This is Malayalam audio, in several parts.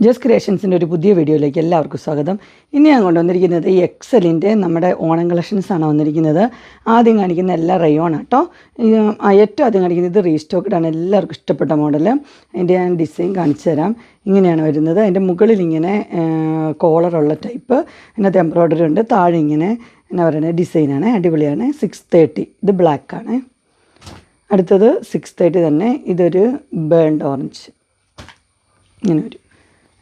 ജസ്റ്റ് ക്രിയേഷൻസിൻ്റെ ഒരു പുതിയ വീഡിയോയിലേക്ക് എല്ലാവർക്കും സ്വാഗതം. ഇനി ഞാൻ കൊണ്ടുവന്നിരിക്കുന്നത് ഈ എക്സലിൻ്റെ നമ്മുടെ ഓണം കളക്ഷൻസാണ് വന്നിരിക്കുന്നത്. ആദ്യം കാണിക്കുന്ന എല്ലാം റയോൺ കേട്ടോ. ഏറ്റവും ആദ്യം കാണിക്കുന്നത് ഇത് റീസ്റ്റോക്ക്ഡാണ്, എല്ലാവർക്കും ഇഷ്ടപ്പെട്ട മോഡൽ. അതിൻ്റെ ഞാൻ ഡിസൈൻ കാണിച്ചു തരാം. ഇങ്ങനെയാണ് വരുന്നത്. അതിൻ്റെ മുകളിൽ ഇങ്ങനെ കോളറുള്ള ടൈപ്പ്, അതിനകത്ത് എംബ്രോയ്ഡറി ഉണ്ട്. താഴെ ഇങ്ങനെ എന്നാ പറയുന്നത് ഡിസൈനാണ്, അടിപൊളിയാണ്. 630 ഇത് ബ്ലാക്കാണ്. അടുത്തത് 630 തന്നെ, ഇതൊരു ബേൺഡ് ഓറഞ്ച് ഇങ്ങനെ വരും.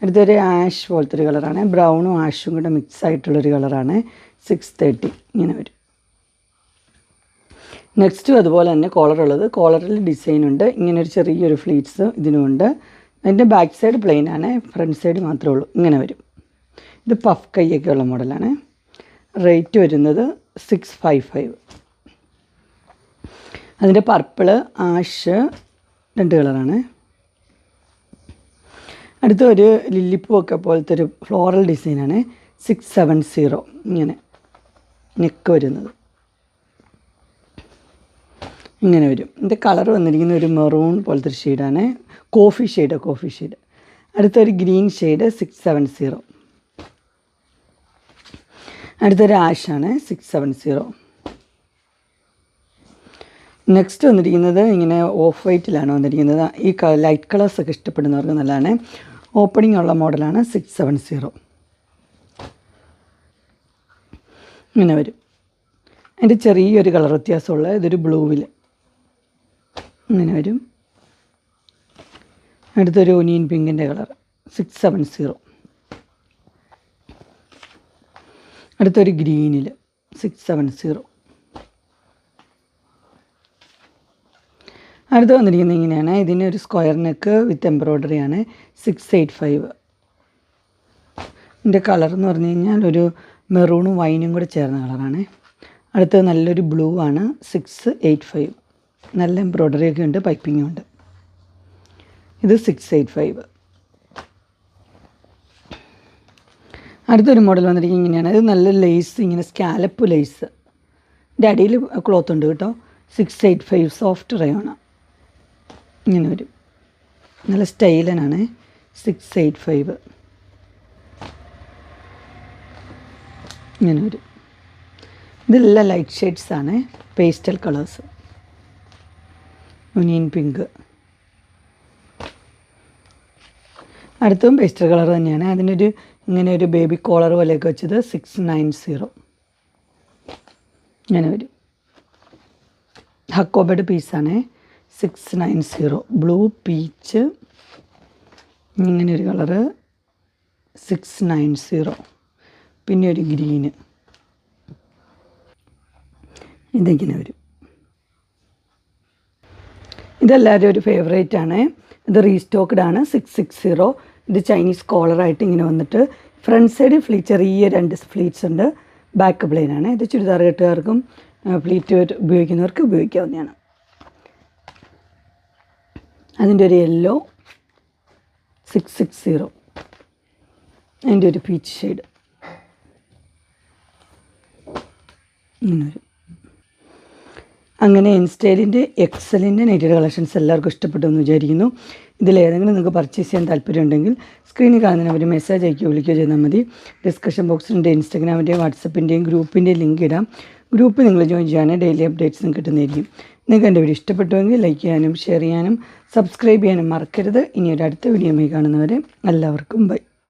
അടുത്തൊരു ആഷ് പോലത്തെ ഒരു കളറാണ്, ബ്രൗണും ആഷും കൂടെ മിക്സ് ആയിട്ടുള്ളൊരു കളറാണ്. 630 ഇങ്ങനെ വരും. നെക്സ്റ്റും അതുപോലെ തന്നെ കോളറുള്ളത്, കോളറിൽ ഡിസൈനുണ്ട്. ഇങ്ങനെ ഒരു ചെറിയൊരു ഫ്ലീറ്റ്സ് ഇതിനുമുണ്ട്. അതിൻ്റെ ബാക്ക് സൈഡ് പ്ലെയിൻ ആണ്, ഫ്രണ്ട് സൈഡ് മാത്രമേ ഉള്ളൂ. ഇങ്ങനെ വരും. ഇത് പഫ് കൈയൊക്കെ ഉള്ള മോഡലാണ്. റേറ്റ് വരുന്നത് 655. അതിൻ്റെ പർപ്പിള് ആഷ് രണ്ട് കളറാണ്. അടുത്ത ഒരു ലില്ലിപ്പൂവൊക്കെ പോലത്തെ ഒരു ഫ്ലോറൽ ഡിസൈനാണ്. 670 ഇങ്ങനെ നെക്ക് വരുന്നത് ഇങ്ങനെ വരും. ഇതിൻ്റെ കളർ വന്നിരിക്കുന്ന ഒരു മെറൂൺ പോലത്തെ ഒരു ഷെയ്ഡാണ്, കോഫി ഷെയ്ഡ്. അടുത്തൊരു ഗ്രീൻ ഷെയ്ഡ് 670. അടുത്തൊരു ആഷാണ് 670. നെക്സ്റ്റ് വന്നിരിക്കുന്നത് ഇങ്ങനെ ഓഫ് വൈറ്റിലാണ് വന്നിരിക്കുന്നത്. ഈ ലൈറ്റ് കളേഴ്സൊക്കെ ഇഷ്ടപ്പെടുന്നവർക്ക് നല്ലതാണ്. ഓപ്പണിംഗ് ഉള്ള മോഡലാണ്. 670 ഇങ്ങനെ വരും. അതിൻ്റെ ചെറിയൊരു കളർ വ്യത്യാസമുള്ള ഇതൊരു ബ്ലൂവിൽ ഇങ്ങനെ വരും. അടുത്തൊരു ഒനിയൻ പിങ്കിൻ്റെ കളർ 670. അടുത്തൊരു ഗ്രീനിൽ 670. അടുത്ത് വന്നിരിക്കുന്നത് ഇങ്ങനെയാണ്. ഇതിനൊരു സ്ക്വയർ നെക്ക് വിത്ത് എംബ്രോയ്ഡറിയാണ്. 685. ഇതിൻ്റെ കളർ എന്ന് പറഞ്ഞു കഴിഞ്ഞാൽ ഒരു മെറൂണും വൈനും കൂടെ ചേർന്ന കളറാണ്. അടുത്തത് നല്ലൊരു ബ്ലൂ ആണ്. 685. നല്ല എംബ്രോയ്ഡറിയൊക്കെ ഉണ്ട്, പൈപ്പിങ്ങും ഉണ്ട്. ഇത് 685. അടുത്തൊരു മോഡൽ വന്നിരിക്കുന്നത് ഇങ്ങനെയാണ്. ഇത് നല്ല ലേസ്, ഇങ്ങനെ സ്കാലപ്പ് ലേസ്. ഇതിൻ്റെ അടിയിൽ ക്ലോത്ത് ഉണ്ട് കേട്ടോ. 685 സോഫ്റ്റ് റയോണ ഇങ്ങനെ വരും. നല്ല സ്റ്റൈലനാണ്. 685 ഇങ്ങനെ വരും. ഇതെല്ലാം ലൈറ്റ് ഷെയ്ഡ്സാണ്, പേസ്റ്റൽ കളേഴ്സ്. Onion pink. അടുത്തതും പേസ്റ്റൽ കളർ തന്നെയാണ്. അതിനൊരു ഇങ്ങനെ ഒരു ബേബി കോളർ പോലെയൊക്കെ വെച്ചത് 690 ഇങ്ങനെ വരും. ഹക്കോബഡ് പീസാണ്. 690. ബ്ലൂ പീച്ച് ഇങ്ങനെ ഒരു കളറ് 690. പിന്നെ ഒരു ഗ്രീന് ഇതിങ്ങനെ വരും. ഇതെല്ലാവരും ഒരു ഫേവറേറ്റ് ആണ്. ഇത് റീസ്റ്റോക്ക്ഡാണ്. 660. ഇത് ചൈനീസ് കോളറായിട്ട് ഇങ്ങനെ വന്നിട്ട് ഫ്രണ്ട് സൈഡ് ചെറിയ 2 ഫ്ലീറ്റ്സ് ഉണ്ട്. ബാക്ക് പ്ലെയിനാണ്. ഇത് ചുരിദാർ കെട്ടുകാർക്കും ഫ്ലീറ്റ് ഉപയോഗിക്കുന്നവർക്ക് ഉപയോഗിക്കാവുന്നതാണ്. അതിൻ്റെ ഒരു യെല്ലോ 660. അതിൻ്റെ ഒരു പീച്ച് ഷെയ്ഡ് ഇങ്ങനെ വരും. അങ്ങനെ ഇൻസ്റ്റൈലിൻ്റെ എക്സലിൻ്റെ നൈറ്റഡ് കളക്ഷൻസ് എല്ലാവർക്കും ഇഷ്ടപ്പെട്ടു എന്ന് വിചാരിക്കുന്നു. ഇതിലേതെങ്കിലും നിങ്ങൾക്ക് പർച്ചേസ് ചെയ്യാൻ താല്പര്യമുണ്ടെങ്കിൽ സ്ക്രീനിൽ കാണുന്ന നമ്പറിൽ മെസ്സേജ് അയക്കുകയോ വിളിക്കുകയോ ചെയ്താൽ മതി. ഡിസ്കഷൻ ബോക്സിൻ്റെ ഇൻസ്റ്റാഗ്രാമിൻ്റെയും വാട്സപ്പിൻ്റെയും ഗ്രൂപ്പിൻ്റെയും ലിങ്ക് ഇടാം. ഗ്രൂപ്പ് നിങ്ങൾ ജോയിൻ ചെയ്യാനും ഡെയിലി അപ്ഡേറ്റ്സും കിട്ടുന്നതായിരിക്കും. നിങ്ങൾക്ക് എൻ്റെ വീഡിയോ ഇഷ്ടപ്പെട്ടുവെങ്കിൽ ലൈക്ക് ചെയ്യാനും ഷെയർ ചെയ്യാനും സബ്സ്ക്രൈബ് ചെയ്യാനും മറക്കരുത്. ഇനി ഒരു അടുത്ത വീഡിയോയുമായി കാണുന്നവരെ എല്ലാവർക്കും ബൈ.